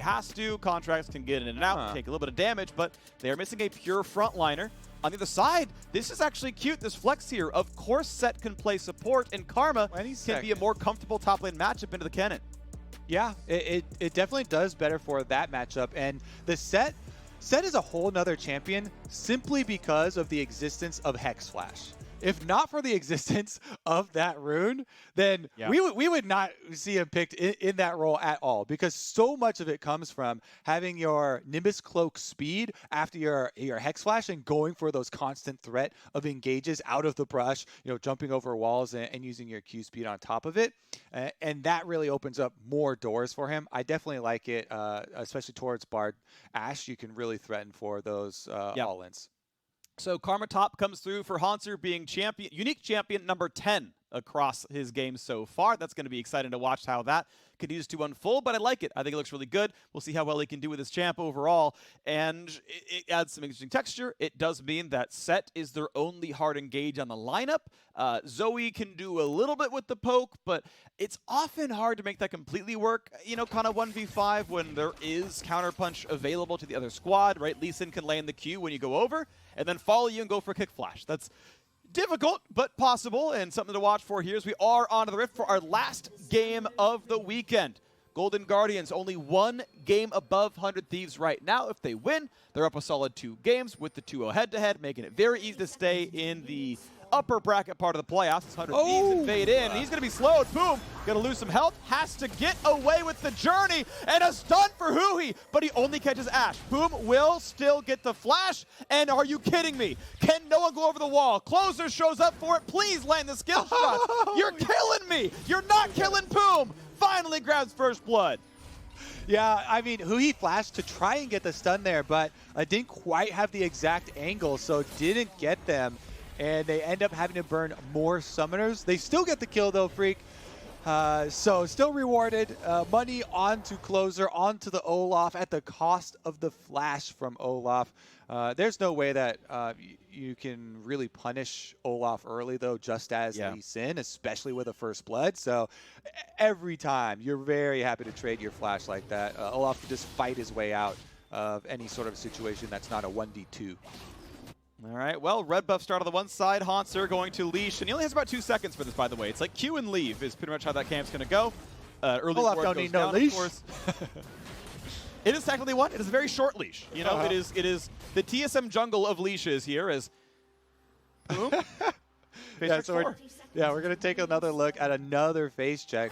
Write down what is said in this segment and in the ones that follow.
has to. Contractz can get in and out, take a little bit of damage, but they're missing a pure frontliner. On the other side, this is actually cute, this flex here. Of course, Sett can play support, and Karma can be a more comfortable top lane matchup into the Kennen. Yeah, it definitely does better for that matchup. And the Sett is a whole nother champion simply because of the existence of Hex Flash. If not for the existence of that rune, then we would not see him picked in that role at all, because so much of it comes from having your Nimbus Cloak speed after your Hex Flash and going for those constant threat of engages out of the brush, jumping over walls and using your Q speed on top of it. And that really opens up more doors for him. I definitely like it, especially towards Bard Ashe. You can really threaten for those all-ins. So Karma top comes through for Hauntzer being unique champion number 10 across his game so far. That's going to be exciting to watch how that continues to unfold, but I like it. I think it looks really good. We'll see how well he can do with his champ overall, and it adds some interesting texture. It does mean that Sett is their only hard engage on the lineup. Zoe can do a little bit with the poke, but it's often hard to make that completely work, kind of 1v5 when there is counterpunch available to the other squad, right? Lee Sin can lay in the Q when you go over, and then follow you and go for a kick flash. That's difficult, but possible, and something to watch for here as we are onto the Rift for our last game of the weekend. Golden Guardians only one game above 100 Thieves right now. If they win, they're up a solid 2 games with the 2-0 head-to-head, making it very easy to stay in the upper bracket part of the playoffs. 100 Thieves invade in. He's going to be slowed. Poome going to lose some health. Has to get away with the journey. And a stun for Huhi, but he only catches Ashe. Poome will still get the flash. And are you kidding me? Can no one go over the wall? Closer shows up for it. Please land the skill shot. You're killing me. You're not killing Poome. Finally grabs first blood. Yeah, I mean, Huhi flashed to try and get the stun there, but didn't quite have the exact angle, so didn't get them. And they end up having to burn more summoners. They still get the kill though, Phreak. So still rewarded. Money onto Closer, onto the Olaf at the cost of the flash from Olaf. There's no way that you can really punish Olaf early though, just as Lee Sin, especially with a first blood. So every time you're very happy to trade your flash like that. Olaf can just fight his way out of any sort of situation that's not a 1v2. All right, well, red buff start on the one side, Hauntzer going to leash, and he only has about 2 seconds for this, by the way. It's like Q and leave is pretty much how that camp's going to go. Early Olaf don't need no leash. It is technically one. It is a very short leash. It is the TSM jungle of leashes here as Poome. We're going to take another look at another face check.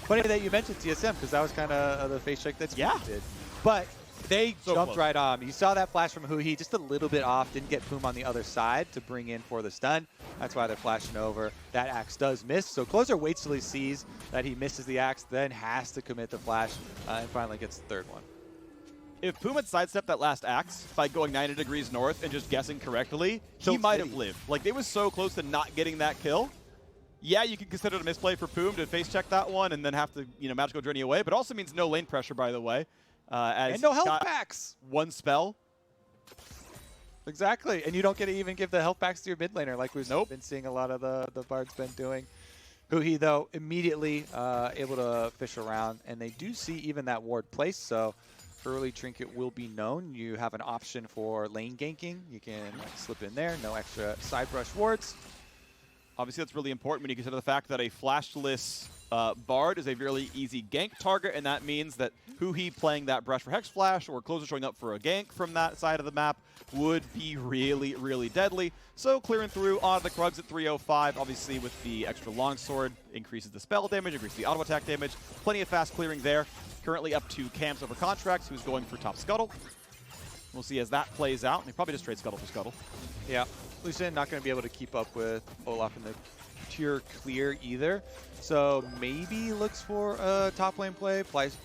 Funny that you mentioned TSM, because that was kind of the face check that Steve did. But they jumped right on. You saw that flash from Huhi, just a little bit off. Didn't get Poome on the other side to bring in for the stun. That's why they're flashing over. That axe does miss. So Closer waits till he sees that he misses the axe, then has to commit the flash, and finally gets the third one. If Poome had sidestepped that last axe by going 90 degrees north and just guessing correctly, he might have lived. Like, they was so close to not getting that kill. Yeah, you can consider it a misplay for Poome to face check that one and then have to, magical journey away, but also means no lane pressure, by the way. And no health packs. One spell. Exactly. And you don't get to even give the health packs to your mid laner like we've been seeing a lot of the Bard's been doing. Huhi, though, immediately able to fish around. And they do see even that ward placed, so early trinket will be known. You have an option for lane ganking. You can slip in there. No extra side brush wards. Obviously, that's really important when you consider the fact that a flashless Bard is a really easy gank target, and that means that Huhi playing that brush for Hex Flash or Closer showing up for a gank from that side of the map would be really, really deadly. So clearing through onto the Krugs at 305, obviously with the extra longsword, increases the spell damage, increases the auto attack damage. Plenty of fast clearing there. Currently up to camps over Contractz, who's going for top Scuttle. We'll see as that plays out. He probably just trade Scuttle for Scuttle. Yeah. Lee Sin not going to be able to keep up with Olaf in the pure clear either. So maybe looks for a top lane play,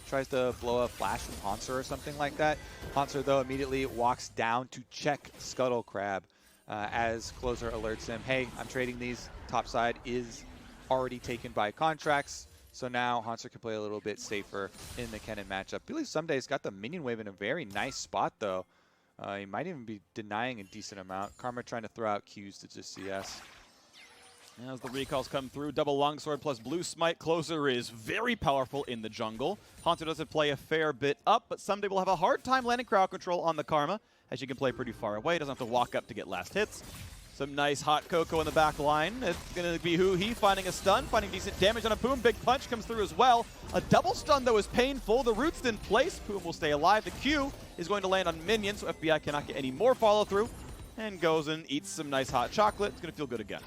tries to blow a flash from Hauntzer or something like that. Hauntzer, though, immediately walks down to check Scuttle Crab as Closer alerts him, hey, I'm trading these. Top side is already taken by Contractz. So now Hauntzer can play a little bit safer in the Kennen matchup. I believe Ssumday's got the minion wave in a very nice spot, though. He might even be denying a decent amount. Karma trying to throw out Qs to just CS. As the recalls come through, double longsword plus blue smite. Closer is very powerful in the jungle. Hauntzer doesn't play a fair bit up, but Ssumday will have a hard time landing crowd control on the Karma, as you can play pretty far away. Doesn't have to walk up to get last hits. Some nice hot cocoa in the back line. It's going to be Huhi finding a stun, finding decent damage on a Poome. Big punch comes through as well. A double stun, though, is painful. The root's in place. Poome will stay alive. The Q is going to land on minions, so FBI cannot get any more follow-through. And goes and eats some nice hot chocolate. It's going to feel good again.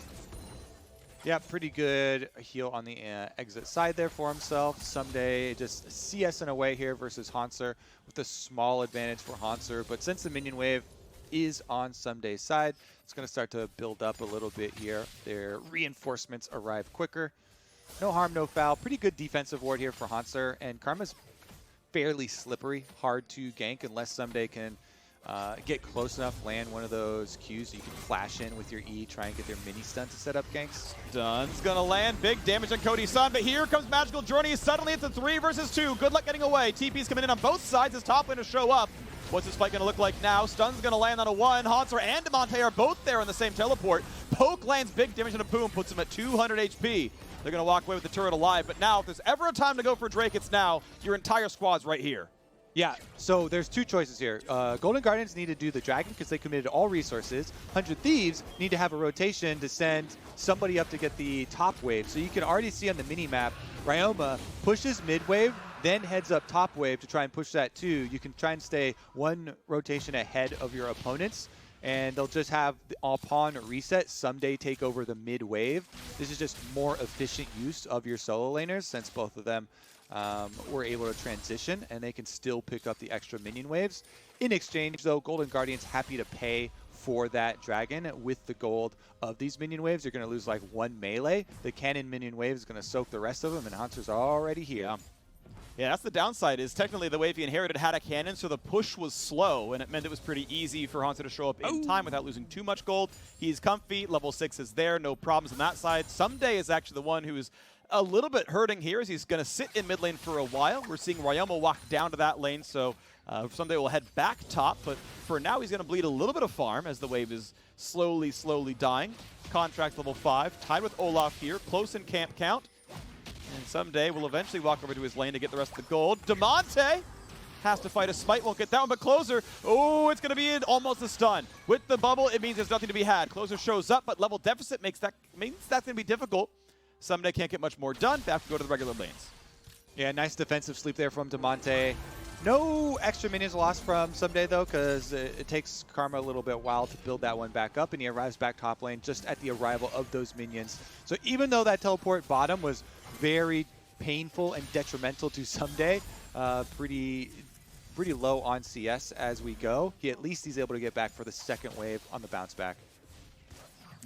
Yeah, pretty good heal on the exit side there for himself. Ssumday just CSing away here versus Hauntzer with a small advantage for Hauntzer. But since the minion wave is on Ssumday's side, it's going to start to build up a little bit here. Their reinforcements arrive quicker. No harm, no foul. Pretty good defensive ward here for Hauntzer. And Karma's fairly slippery, hard to gank unless Ssumday can get close enough, land one of those Qs so you can flash in with your E, try and get their mini stun to set up ganks. Stun's gonna land, big damage on Cody Sun, but here comes Magical Journey. Suddenly it's a 3 versus 2. Good luck getting away. TP's coming in on both sides as top laners show up. What's this fight gonna look like now? Stun's gonna land on a 1. Hauntzer and Damonte are both there on the same teleport. Poke lands big damage on a Poome, puts him at 200 HP. They're gonna walk away with the turret alive, but now if there's ever a time to go for Drake, it's now. Your entire squad's right here. Yeah, so there's two choices here. Golden Guardians need to do the Dragon because they committed all resources. 100 Thieves need to have a rotation to send somebody up to get the top wave. So you can already see on the mini-map, Ryoma pushes mid-wave, then heads up top wave to try and push that too. You can try and stay one rotation ahead of your opponents, and they'll just have, upon reset, Ssumday take over the mid-wave. This is just more efficient use of your solo laners since both of them were able to transition, and they can still pick up the extra minion waves. In exchange, though, Golden Guardians happy to pay for that dragon with the gold of these minion waves. You're going to lose like 1 melee. The Kennen minion wave is going to soak the rest of them, and Hauntzer's already here. Yeah, that's the downside, is technically the wave he inherited had a cannon, so the push was slow, and it meant it was pretty easy for Hauntzer to show up in time without losing too much gold. He's comfy, level 6 is there, no problems on that side. Ssumday is actually the one who's a little bit hurting here as he's going to sit in mid lane for a while. We're seeing Ryoma walk down to that lane, so Ssumday will head back top, but for now he's going to bleed a little bit of farm as the wave is slowly dying. Contractz level 5, tied with Olaf here, close in camp count. And Ssumday will eventually walk over to his lane to get the rest of the gold. Damonte has to fight a smite, won't get that one, but Closer, oh, it's going to be almost a stun. With the bubble, it means there's nothing to be had. Closer shows up, but level deficit means that's going to be difficult. Ssumday can't get much more done. They have to go to the regular lanes. Yeah, nice defensive sleep there from Damonte. No extra minions lost from Ssumday, though, because it takes Karma a little bit while to build that one back up, and he arrives back top lane just at the arrival of those minions. So even though that teleport bottom was very painful and detrimental to Ssumday, pretty low on CS as we go, at least he's able to get back for the second wave on the bounce back.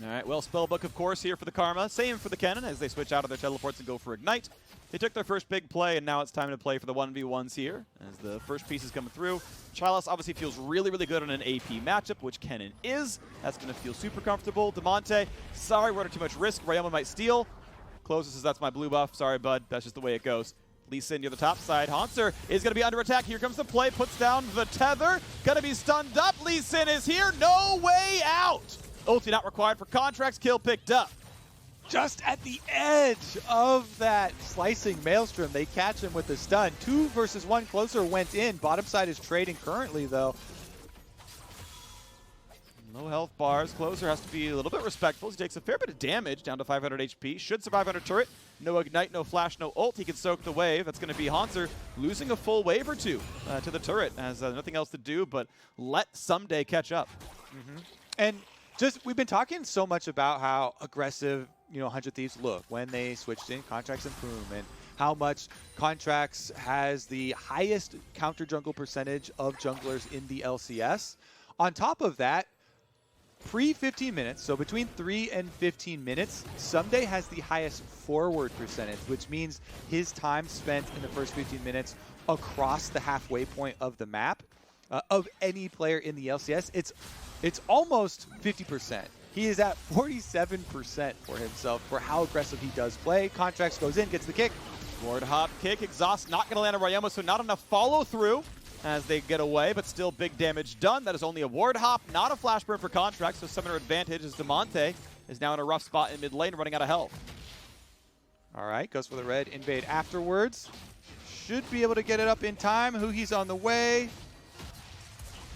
All right, well, Spellbook, of course, here for the Karma. Same for the Kennen as they switch out of their teleports and go for Ignite. They took their first big play, and now it's time to play for the 1v1s here as the first piece is coming through. Chalice obviously feels really good on an AP matchup, which Kennen is. That's going to feel super comfortable. Damonte, sorry, we're under too much risk. Ryoma might steal. Closer says, that's my blue buff. Sorry, bud. That's just the way it goes. Lee Sin near the top side. Hauntzer is going to be under attack. Here comes the play. Puts down the tether. Going to be stunned up. Lee Sin is here. No way out. Ulti not required for Contractz. Kill picked up. Just at the edge of that slicing Maelstrom, they catch him with the stun. 2 versus 1. Closer went in. Bottom side is trading currently, though. Low health bars. Closer has to be a little bit respectful. He takes a fair bit of damage, down to 500 HP. Should survive under turret. No Ignite, no Flash, no ult. He can soak the wave. That's going to be Hauntzer losing a full wave or two to the turret. Has nothing else to do but let Ssumday catch up. And just, we've been talking so much about how aggressive, 100 Thieves look when they switched in Contractz and Poome, and how much Contractz has the highest counter jungle percentage of junglers in the LCS. On top of that, pre-15 minutes, so between 3 and 15 minutes, Ssumday has the highest forward percentage, which means his time spent in the first 15 minutes across the halfway point of the map of any player in the LCS. It's almost 50%. He is at 47% for himself for how aggressive he does play. Contractz goes in, gets the kick. Ward hop kick, exhaust not going to land on Ryoma, so not enough follow through as they get away, but still big damage done. That is only a ward hop, not a flash burn for Contractz, so summoner advantage as Damonte is now in a rough spot in mid lane, running out of health. All right, goes for the red invade afterwards. Should be able to get it up in time. Huhi's on the way.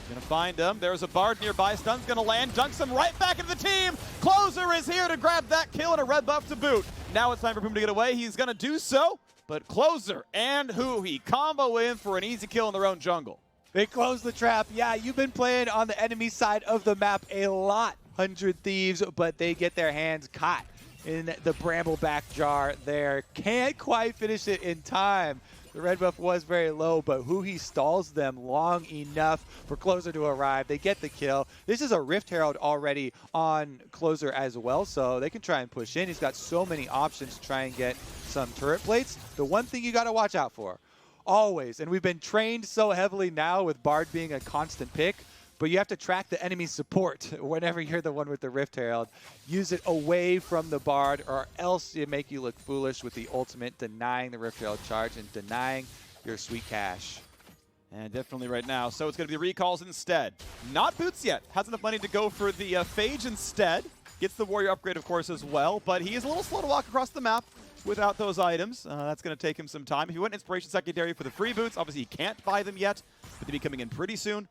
Gonna find him. There's a Bard nearby. Stun's gonna land. Dunks him right back into the team. Closer is here to grab that kill and a red buff to boot. Now it's time for Poome to get away. He's gonna do so, but Closer and Huhi combo in for an easy kill in their own jungle. They close the trap. Yeah, you've been playing on the enemy side of the map a lot, 100 Thieves, but they get their hands caught in the Brambleback jar there. Can't quite finish it in time. The red buff was very low, but Huhi stalls them long enough for Closer to arrive. They get the kill. This is a Rift Herald already on Closer as well, so they can try and push in. He's got so many options to try and get some turret plates. The one thing you got to watch out for, always, and we've been trained so heavily now with Bard being a constant pick, but you have to track the enemy support whenever you're the one with the Rift Herald. Use it away from the Bard, or else it make you look foolish with the ultimate, denying the Rift Herald charge and denying your sweet cash. And definitely right now. So it's going to be recalls instead. Not boots yet. Has enough money to go for the Phage instead. Gets the warrior upgrade, of course, as well. But he is a little slow to walk across the map without those items. That's going to take him some time. If he went Inspiration Secondary for the free boots, obviously he can't buy them yet, but they'll be coming in pretty soon.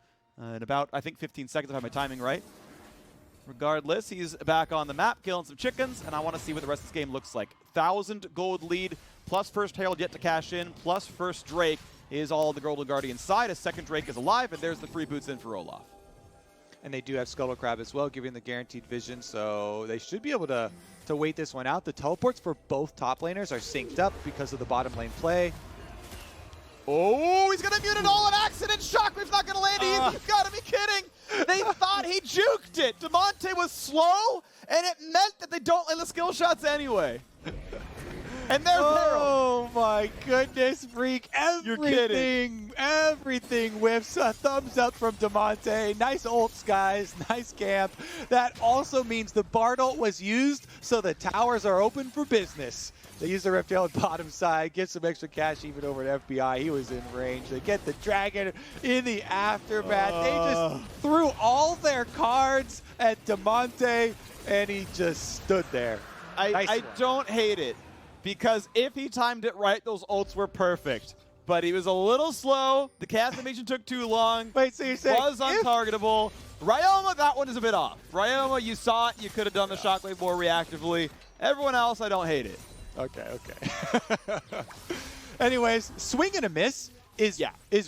In about, I think, 15 seconds if I have my timing right. Regardless, he's back on the map, killing some chickens, and I want to see what the rest of this game looks like. 1,000 gold lead, plus first Herald yet to cash in, plus first Drake is all the Golden Guardian side. A second Drake is alive, and there's the free boots in for Olaf. And they do have Scuttle Crab as well, giving the guaranteed vision, so they should be able to wait this one out. The teleports for both top laners are synced up because of the bottom lane play. Oh, he's going to mute it all on accident. Shockwave's not going to land easy. You've got to be kidding. They thought he juked it. Damonte was slow, and it meant that they don't land the skill shots anyway. And there's Oh my goodness, Phreak. Everything whiffs. A thumbs up from Damonte. Nice ults, guys. Nice camp. That also means the Bard ult was used, so the towers are open for business. They use the Rift Herald bottom side, get some extra cash even over to FBI. He was in range. They get the dragon in the aftermath. They just threw all their cards at Damonte, and he just stood there. I don't hate it, because if he timed it right, those ults were perfect. But he was a little slow. The cast animation took too long. Wait, so you're saying was untargetable. Ryoma, that one is a bit off. Ryoma, you saw it. You could have done the shockwave more reactively. Everyone else, I don't hate it. Okay. Anyways, swing and a miss is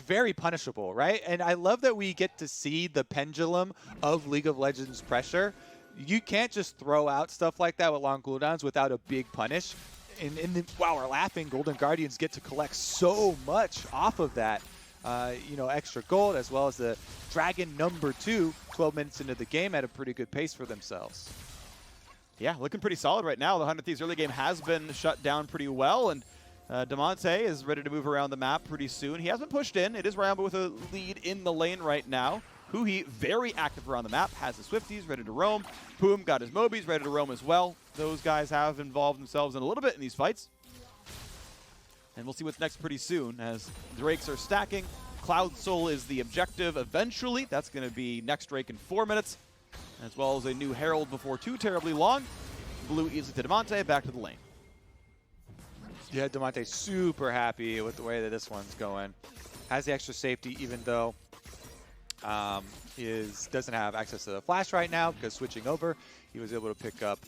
very punishable, right? And I love that we get to see the pendulum of League of Legends pressure. You can't just throw out stuff like that with long cooldowns without a big punish. And while we're laughing, Golden Guardians get to collect so much off of that. Extra gold, as well as the Dragon number 2, 12 minutes into the game, at a pretty good pace for themselves. Yeah, looking pretty solid right now. The 100 Thieves early game has been shut down pretty well, and Damonte is ready to move around the map pretty soon. He has been pushed in. It is Ryoma with a lead in the lane right now. Huhi, very active around the map, has his Swifties ready to roam. Poome got his Mobies ready to roam as well. Those guys have involved themselves in a little bit in these fights. And we'll see what's next pretty soon as Drakes are stacking. Cloud Soul is the objective eventually. That's going to be next Drake in 4 minutes, as well as a new Herald before too terribly long. Blue easily to Damonte, back to the lane. Yeah, Damonte super happy with the way that this one's going. Has the extra safety, even though doesn't have access to the flash right now, because switching over, he was able to pick up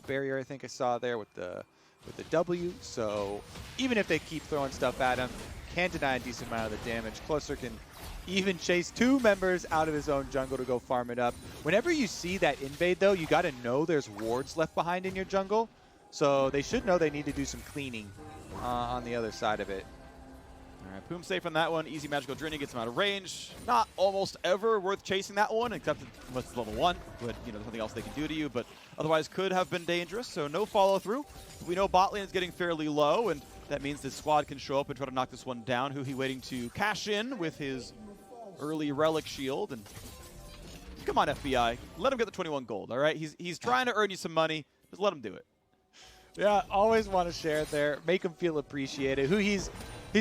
barrier, I think I saw there with the W. So even if they keep throwing stuff at him, can deny a decent amount of the damage. Closer can even chase 2 members out of his own jungle to go farm it up. Whenever you see that invade, though, you got to know there's wards left behind in your jungle. So they should know they need to do some cleaning on the other side of it. All right, Poome safe on that one. Easy magical draining gets him out of range. Not almost ever worth chasing that one, except unless it's level 1. But, there's something else they can do to you. But otherwise could have been dangerous, so no follow-through. We know bot lane is getting fairly low, and that means this squad can show up and try to knock this one down. Huhi waiting to cash in with his early relic shield. And come on, FBI. Let him get the 21 gold, all right? He's trying to earn you some money. Just let him do it. Yeah, always want to share it there. Make him feel appreciated. He's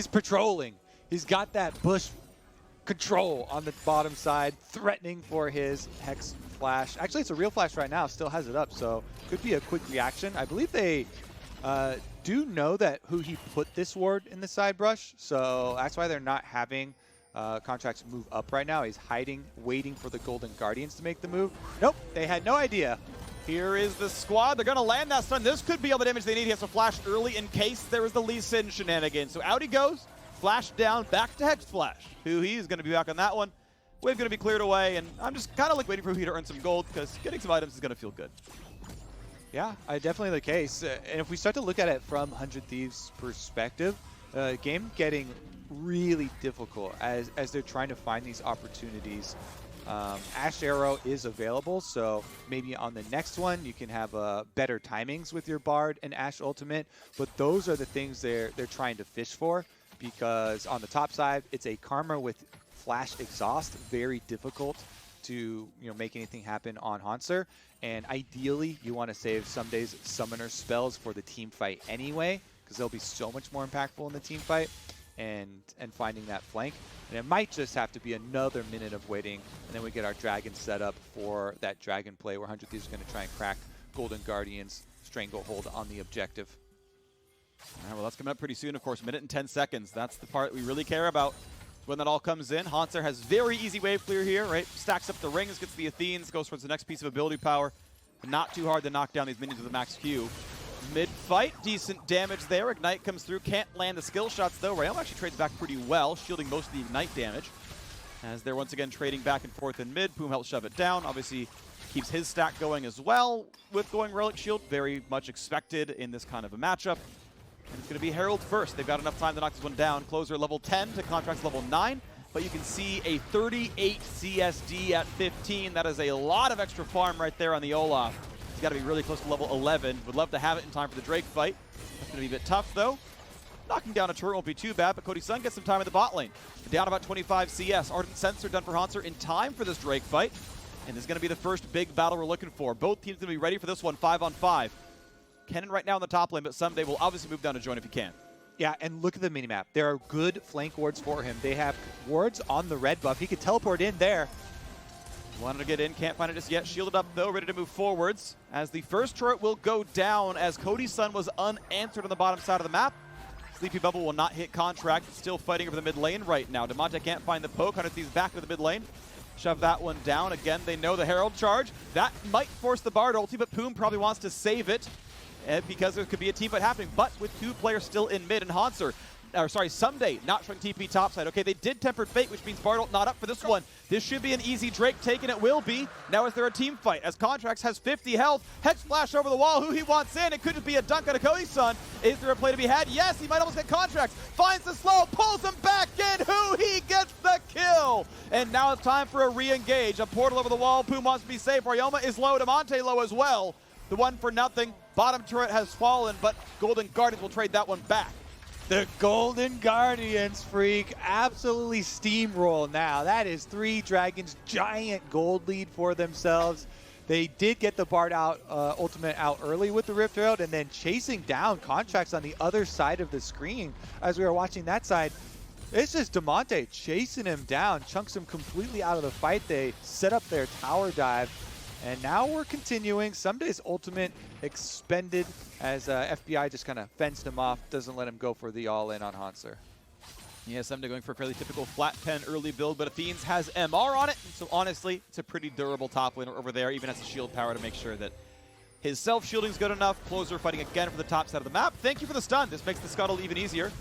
patrolling. He's got that bush control on the bottom side, threatening for his Hex flash. Actually, it's a real flash right now, still has it up, so could be a quick reaction. I believe they do know that Huhi put this ward in the side brush, so that's why they're not having Contractz move up right now. He's hiding, waiting for the Golden Guardians to make the move. Nope, they had no idea. Here is the squad. They're going to land that stun. This could be all the damage they need. He has to flash early in case there is the Lee Sin shenanigans. So out he goes. Flash down, back to Hex Flash. Huhi is going to be back on that one. Wave going to be cleared away, and I'm just kind of like waiting for Huhi to earn some gold because getting some items is going to feel good. Yeah, definitely the case. And if we start to look at it from 100 Thieves' perspective, game getting really difficult as they're trying to find these opportunities. Ashe Arrow is available, so maybe on the next one you can have better timings with your Bard and Ashe Ultimate, but those are the things they're trying to fish for, because on the top side it's a Karma with Flash Exhaust, very difficult to make anything happen on Hauntzer, and ideally you want to save Ssumday's Summoner spells for the team fight anyway, because they'll be so much more impactful in the team fight. And finding that flank. And it might just have to be another minute of waiting, and then we get our Dragon set up for that Dragon play where 100 Thieves is going to try and crack Golden Guardians Stranglehold on the objective. All right, well, that's coming up pretty soon, of course. Minute and 10 seconds. That's the part we really care about when that all comes in. Hauntzer has very easy wave clear here, right? Stacks up the rings, gets the Athenes, goes towards the next piece of ability power. But not too hard to knock down these minions with a max Q. Mid-fight, decent damage there. Ignite comes through, can't land the skill shots though. Ryoma actually trades back pretty well, shielding most of the Ignite damage. As they're once again trading back and forth in mid. Poome helps shove it down. Obviously keeps his stack going as well with going Relic Shield. Very much expected in this kind of a matchup. And it's going to be Herald first. They've got enough time to knock this one down. Closer level 10 to Contractz level 9. But you can see a 38 CSD at 15. That is a lot of extra farm right there on the Olaf. He's got to be really close to level 11. Would love to have it in time for the Drake fight. That's going to be a bit tough, though. Knocking down a turret won't be too bad, but Cody Sun gets some time in the bot lane. Down about 25 CS. Ardent Sensor done for Hauntzer in time for this Drake fight. And this is going to be the first big battle we're looking for. Both teams going to be ready for this one, 5-on-5. Kennen right now in the top lane, but Ssumday will obviously move down to join if he can. Yeah, and look at the minimap. There are good flank wards for him. They have wards on the red buff. He could teleport in there. Wanted to get in, can't find it just yet. Shielded up though, ready to move forwards. As the first turret will go down as Cody Sun was unanswered on the bottom side of the map. Sleepy Bubble will not hit Contractz. Still fighting over the mid lane right now. Damonte can't find the poke. 100 Thieves back to the mid lane. Shove that one down. Again, they know the Herald charge. That might force the Bard ulti, but Poome probably wants to save it because there could be a team fight happening. But with two players still in mid and Ssumday not showing TP topside. Okay, they did Tempered Fate, which means Bard ult not up for this one. This should be an easy Drake take, and it will be. Now is there a team fight as Contractz has 50 health. Hex Flash over the wall. Huhi wants in. It could just be a dunk on a Cody Sun. Is there a play to be had? Yes, he might almost get Contractz. Finds the slow, pulls him back in. Huhi gets the kill. And now it's time for a re-engage. A portal over the wall. Poome wants to be safe. Ryoma is low. Damonte low as well. The one for nothing. Bottom turret has fallen, but Golden Guardians will trade that one back. The Golden Guardians, Phreak, absolutely steamroll now. That is 3 Dragons, giant gold lead for themselves. They did get the Bard out, ultimate out early with the Rift Herald, and then chasing down Contractz on the other side of the screen. As we were watching that side, it's just Damonte chasing him down, chunks him completely out of the fight. They set up their tower dive. And now we're continuing. Ssumday's ultimate expended as FBI just kind of fenced him off, doesn't let him go for the all-in on Hauntzer. Yeah, Ssumday going for a fairly typical flat pen early build, but Athenes has MR on it. So honestly, it's a pretty durable top laner over there, even has the shield power to make sure that his self-shielding is good enough. Closer fighting again for the top side of the map. Thank you for the stun. This makes the scuttle even easier.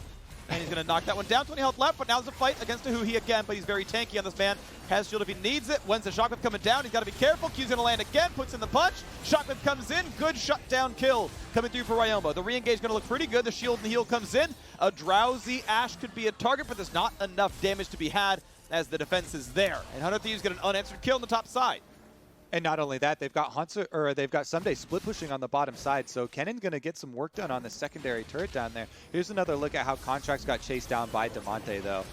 And he's going to knock that one down. 20 health left, but now there's a fight against a Huhi again, but he's very tanky on this man. Has shield if he needs it. When's the shockwave coming down? He's got to be careful. Q's going to land again, puts in the punch. Shockwave comes in. Good shutdown kill coming through for Ryoma. The re-engage is going to look pretty good. The shield and the heal comes in. A drowsy Ashe could be a target, but there's not enough damage to be had as the defense is there. And 100 Thieves get an unanswered kill on the top side. And not only that, they've got Ssumday split pushing on the bottom side, so Kennen's going to get some work done on the secondary turret down there. Here's another look at how Contractz got chased down by Damonte, though.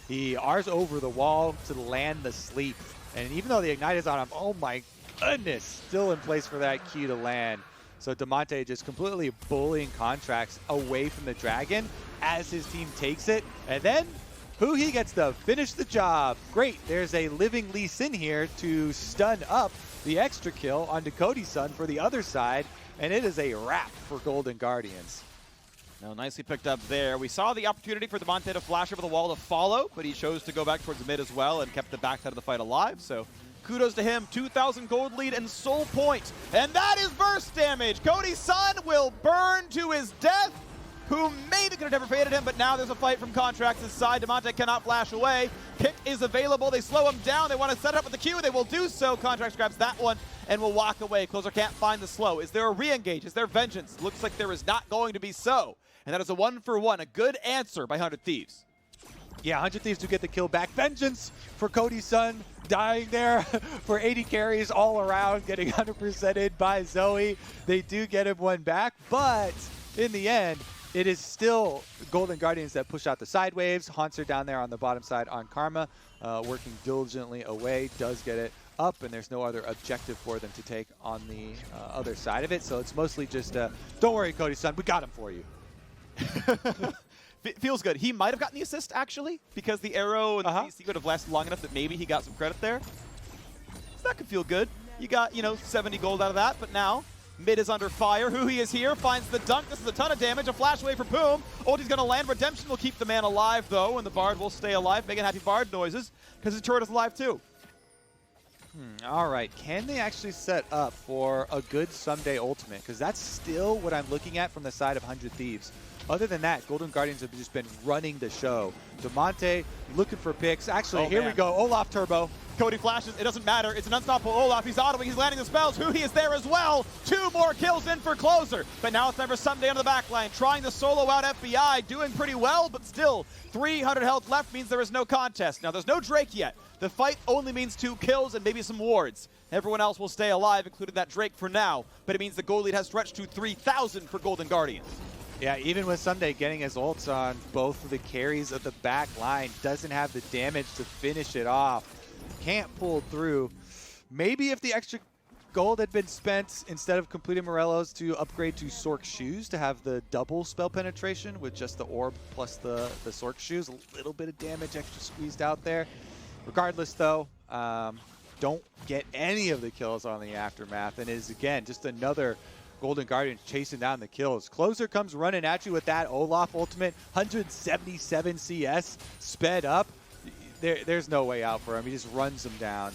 He R's over the wall to land the sleep, and even though the Ignite is on him, oh my goodness, still in place for that Q to land. So Damonte just completely bullying Contractz away from the Dragon as his team takes it, and then Huhi gets to finish the job. Great, there's a living Lee Sin here to stun up the extra kill onto Cody Sun for the other side, and it is a wrap for Golden Guardians. No, nicely picked up there. We saw the opportunity for Damonte to flash over the wall to follow, but he chose to go back towards the mid as well and kept the backside of the fight alive. So kudos to him. 2,000 gold lead and soul point. And that is burst damage. Cody Sun will burn to his death. Who maybe could have never faded him, but now there's a fight from Contractz' side. Damonte cannot flash away. Kick is available. They slow him down. They want to set it up with the Q. They will do so. Contractz grabs that one and will walk away. Closer can't find the slow. Is there a re-engage? Is there vengeance? Looks like there is not going to be so. And that is a 1-for-1. A good answer by 100 Thieves. Yeah, 100 Thieves do get the kill back. Vengeance for Cody Sun, dying there for 80 carries all around, getting 100%ed by Zoe. They do get him one back, but in the end, it is still Golden Guardians that push out the side waves. Hauntzer down there on the bottom side on Karma, working diligently away, does get it up, and there's no other objective for them to take on the other side of it. So it's mostly just, don't worry, Cody Sun, we got him for you. Feels good. He might have gotten the assist, actually, because the arrow and the PC would have lasted long enough that maybe he got some credit there. So that could feel good. You got, 70 gold out of that, but now mid is under fire. Huhi is here, finds the dunk. This is a ton of damage. A flash away for Poome. Ulti's going to land. Redemption will keep the man alive, though, and the Bard will stay alive, making happy Bard noises, because his turret is alive, too. All right, can they actually set up for a good Ssumday ultimate? Because that's still what I'm looking at from the side of 100 Thieves. Other than that, Golden Guardians have just been running the show. Damonte looking for picks. Actually, here we go. Olaf turbo. Cody flashes. It doesn't matter. It's an unstoppable Olaf. He's autoing. He's landing the spells. Huhi is there as well. 2 more kills in for closer. But now it's time for Ssumday on the back line. Trying to solo out FBI. Doing pretty well, but still 300 health left means there is no contest. Now, there's no Drake yet. The fight only means 2 kills and maybe some wards. Everyone else will stay alive, including that Drake for now. But it means the goal lead has stretched to 3,000 for Golden Guardians. Yeah, even with Ssumday getting his ults on both of the carries of the back line, doesn't have the damage to finish it off. Can't pull through. Maybe if the extra gold had been spent instead of completing Morello's to upgrade to Sork Shoes to have the double spell penetration with just the orb plus the Sork Shoes, a little bit of damage extra squeezed out there. Regardless, though, don't get any of the kills on the Aftermath, and is, again, just another Golden Guardian chasing down the kills. Closer comes running at you with that Olaf ultimate, 177 CS, sped up. There's no way out for him. He just runs them down.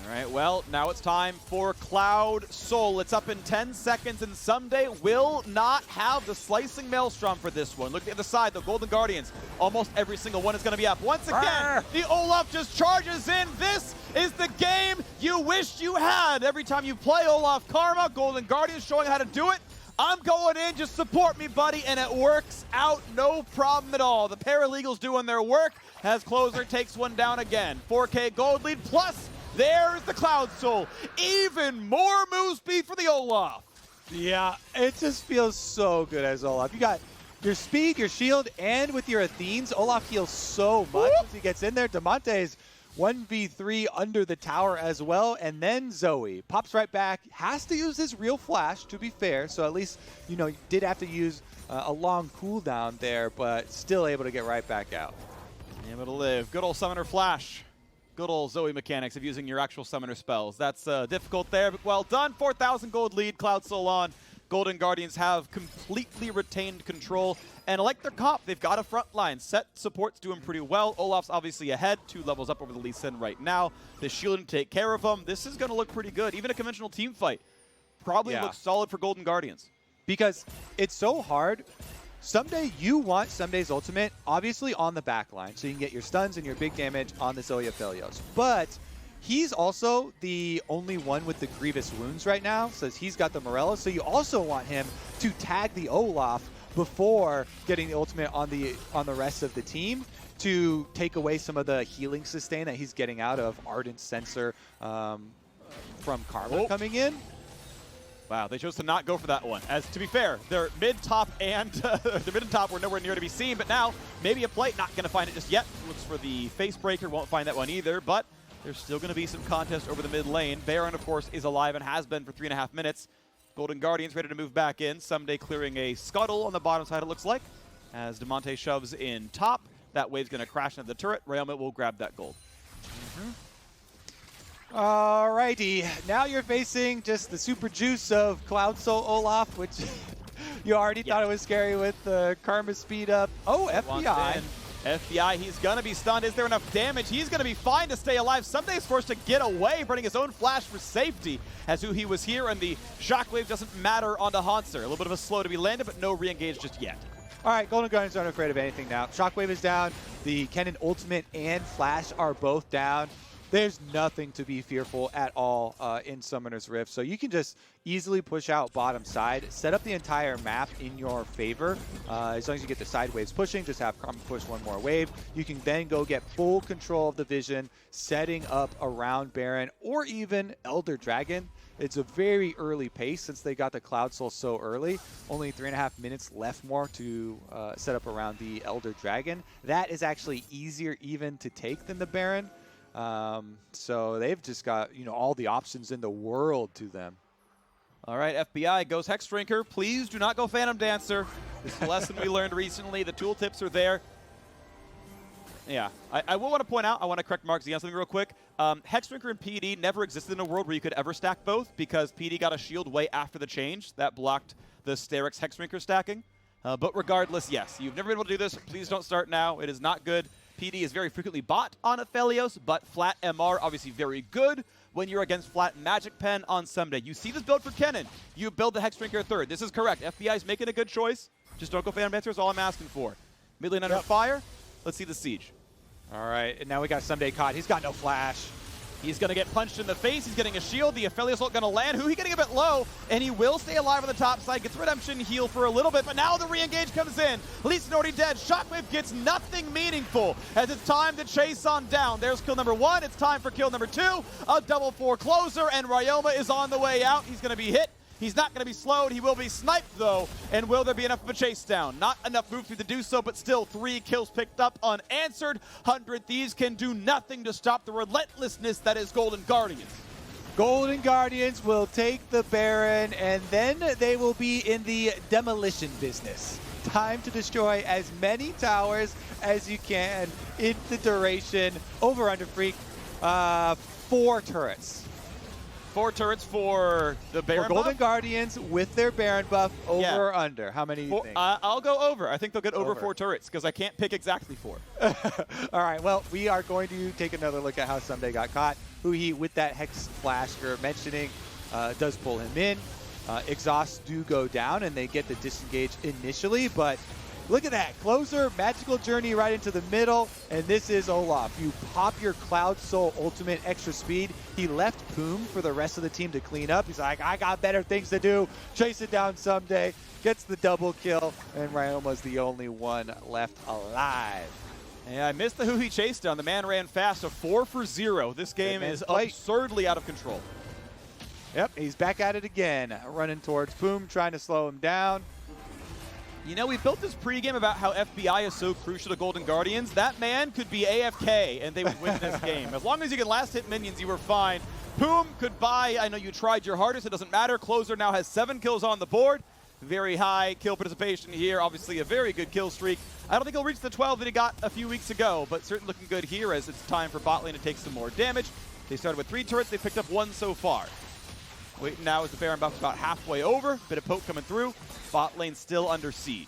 All right, well, now it's time for Cloud Soul. It's up in 10 seconds, and Ssumday will not have the slicing maelstrom for this one. Look at the other side, the Golden Guardians. Almost every single one is going to be up. Once again, the Olaf just charges in. This is the game you wished you had. Every time you play Olaf Karma, Golden Guardians showing how to do it. I'm going in, just support me, buddy, and it works out, no problem at all. The paralegals doing their work as Closer takes one down again. 4K gold lead, plus there's the Cloud Soul. Even more move speed for the Olaf. Yeah, it just feels so good as Olaf. You got your speed, your shield, and with your Athenes, Olaf heals so much as he gets in there. Damonte's 1v3 under the tower as well, and then Zoe pops right back. Has to use his real flash, to be fair, so at least, you did have to use a long cooldown there, but still able to get right back out. Able to live. Good old summoner flash. Good old Zoe mechanics of using your actual summoner spells. That's difficult there, but well done. 4,000 gold lead, Cloud Soul on. Golden Guardians have completely retained control. And like their comp, they've got a front line. Sett support's doing pretty well. Olaf's obviously ahead, 2 levels up over the Lee Sin right now. The shielding to take care of him. This is going to look pretty good. Even a conventional team fight probably looks solid for Golden Guardians. Because it's so hard. Ssumday, you want Ssumday's ultimate, obviously on the back line, so you can get your stuns and your big damage on the Zoe Aphelios. But he's also the only one with the grievous wounds right now, so he's got the Morello, so you also want him to tag the Olaf before getting the ultimate on the rest of the team to take away some of the healing sustain that he's getting out of Ardent Sensor from Karma coming in. Wow, they chose to not go for that one. As to be fair, their mid, top, and their mid and top were nowhere near to be seen, but now maybe a plate, not going to find it just yet. Looks for the face breaker, won't find that one either, but there's still going to be some contest over the mid lane. Baron, of course, is alive and has been for 3.5 minutes. Golden Guardians ready to move back in. Ssumday clearing a scuttle on the bottom side, it looks like, as Damonte shoves in top. That wave's going to crash into the turret. Ryoma will grab that gold. Alrighty, now you're facing just the super juice of Cloud Soul Olaf, which you already thought it was scary with the Karma speed up. Oh, FBI. FBI, he's going to be stunned. Is there enough damage? He's going to be fine to stay alive. Ssumday is forced to get away, burning his own flash for safety as Huhi was here, and the shockwave doesn't matter onto Hauntzer. A little bit of a slow to be landed, but no re-engage just yet. All right, Golden Guardians aren't afraid of anything now. Shockwave is down. The Kennen ultimate and flash are both down. There's nothing to be fearful at all in Summoner's Rift. So you can just easily push out bottom side, set up the entire map in your favor. As long as you get the side waves pushing, just have Karma push one more wave. You can then go get full control of the vision, setting up around Baron or even Elder Dragon. It's a very early pace since they got the Cloud Soul so early. Only 3.5 minutes left more to set up around the Elder Dragon. That is actually easier even to take than the Baron. So they've just got, you know, all the options in the world to them. All right, FBI goes Hex Drinker. Please do not go Phantom Dancer. This is a lesson we learned recently. The tooltips are there. Yeah, I will want to point out, I want to correct Mark Z on something real quick. Hex Drinker and PD never existed in a world where you could ever stack both because PD got a shield way after the change. That blocked the Sterix Hex Drinker stacking. But regardless, yes, you've never been able to do this. Please don't start now. It is not good. PD is very frequently bought on Aphelios, but flat MR obviously very good when you're against flat Magic Pen on Ssumday. You see this build for Kennen. You build the Hex Drinker third. This is correct. FBI is making a good choice. Just don't go Phantom Dancer is all I'm asking for. Mid lane under fire. Let's see the siege. All right, and now we got Ssumday caught. He's got no flash. He's going to get punched in the face. He's getting a shield. The Aphelios ult going to land. Huhi getting a bit low, and he will stay alive on the top side. Gets redemption heal for a little bit, but now the re-engage comes in. Lee Sin already dead. Shockwave gets nothing meaningful as it's time to chase on down. There's kill number 1. It's time for kill number 2. A double 4 closer, and Ryoma is on the way out. He's going to be hit. He's not going to be slowed. He will be sniped, though. And will there be enough of a chase down? Not enough move through to do so, but still 3 kills picked up unanswered. 100 Thieves can do nothing to stop the relentlessness that is Golden Guardians. Golden Guardians will take the Baron, and then they will be in the demolition business. Time to destroy as many towers as you can in the duration. Over under Phreak, 4 turrets. 4 turrets for the Baron for Golden buff? Guardians with their Baron buff, over or under? How many do you think? I'll go over. I think they'll get over 4 turrets because I can't pick exactly 4. All right, well, we are going to take another look at how Ssumday got caught. Huhi, with that Hex Flash you're mentioning, does pull him in. Exhausts do go down, and they get the disengage initially, but look at that. Closer, magical journey right into the middle, and this is Olaf. You pop your Cloud Soul ultimate extra speed. He left Poome for the rest of the team to clean up. He's like, I got better things to do. Chase it down Ssumday. Gets the double kill, and Ryoma's the only one left alive. Yeah, I missed the Huhi chase down. The man ran fast, a 4 for 0. This game is absurdly out of control. Yep, he's back at it again. Running towards Poome, trying to slow him down. You know, we built this pregame about how FBI is so crucial to Golden Guardians. That man could be AFK, and they would win this game. As long as you can last hit minions, you were fine. Poome could buy. I know you tried your hardest. It doesn't matter. Closer now has 7 kills on the board. Very high kill participation here. Obviously, a very good kill streak. I don't think he'll reach the 12 that he got a few weeks ago, but certainly looking good here as it's time for bot lane to take some more damage. They started with 3 turrets. They picked up 1 so far. Waiting now as the Baron buff's about halfway over. Bit of poke coming through. Bot lane still under siege.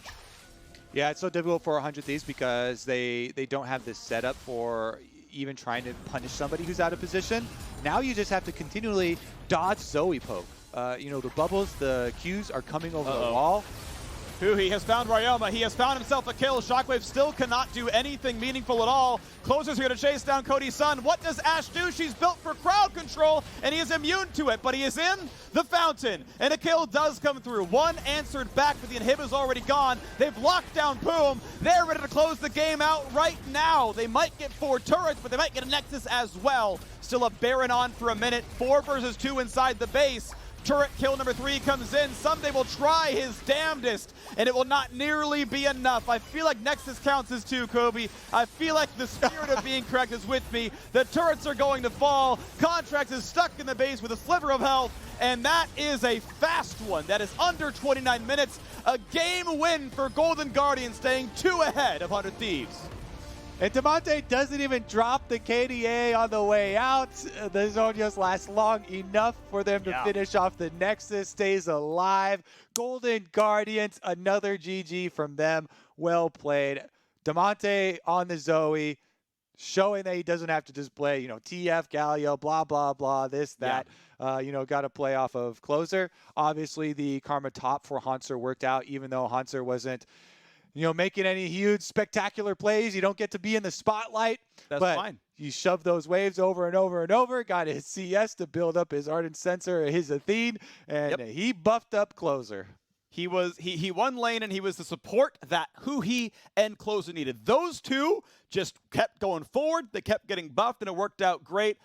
Yeah, it's so difficult for 100 Thieves because they don't have this setup for even trying to punish somebody who's out of position. Now you just have to continually dodge Zoe poke. You know, the bubbles, the Qs are coming over the wall. Huhi has found Ryoma. He has found himself a kill. Shockwave still cannot do anything meaningful at all. Closer's here to chase down Cody Sun. What does Ashe do? She's built for crowd control, and he is immune to it, but he is in the fountain, and a kill does come through. 1 answered back, but the inhibitor's already gone. They've locked down Poome. They're ready to close the game out right now. They might get 4 turrets, but they might get a Nexus as well. Still a Baron on for a minute. 4 versus 2 inside the base. Turret kill number 3 comes in. Ssumday will try his damnedest, and it will not nearly be enough. I feel like Nexus counts as 2, Kobe. I feel like the spirit of being correct is with me. The turrets are going to fall. Contractz is stuck in the base with a sliver of health, and that is a fast one. That is under 29 minutes. A game win for Golden Guardians, staying 2 ahead of 100 Thieves. And Damonte doesn't even drop the KDA on the way out. The zone just lasts long enough for them to finish off the Nexus, stays alive. Golden Guardians, another GG from them. Well played. Damonte on the Zoe, showing that he doesn't have to just play, TF, Galio, blah, blah, blah, this, that. Got to play off of closer. Obviously, the Karma top for Hauntzer worked out, even though Hauntzer wasn't making any huge, spectacular plays. You don't get to be in the spotlight. That's but fine. You shove those waves over and over and over. Got his CS to build up his Ardent Sensor, his Athene, and he buffed up closer. He won lane, and he was the support that Huhi and closer needed. Those two just kept going forward. They kept getting buffed, and it worked out great.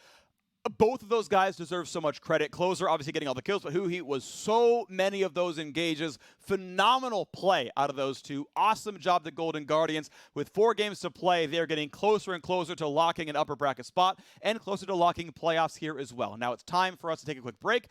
Both of those guys deserve so much credit. Closer obviously getting all the kills, but Huhi was so many of those engages. Phenomenal play out of those two. Awesome job the Golden Guardians. With 4 games to play, they're getting closer and closer to locking an upper bracket spot and closer to locking playoffs here as well. Now it's time for us to take a quick break.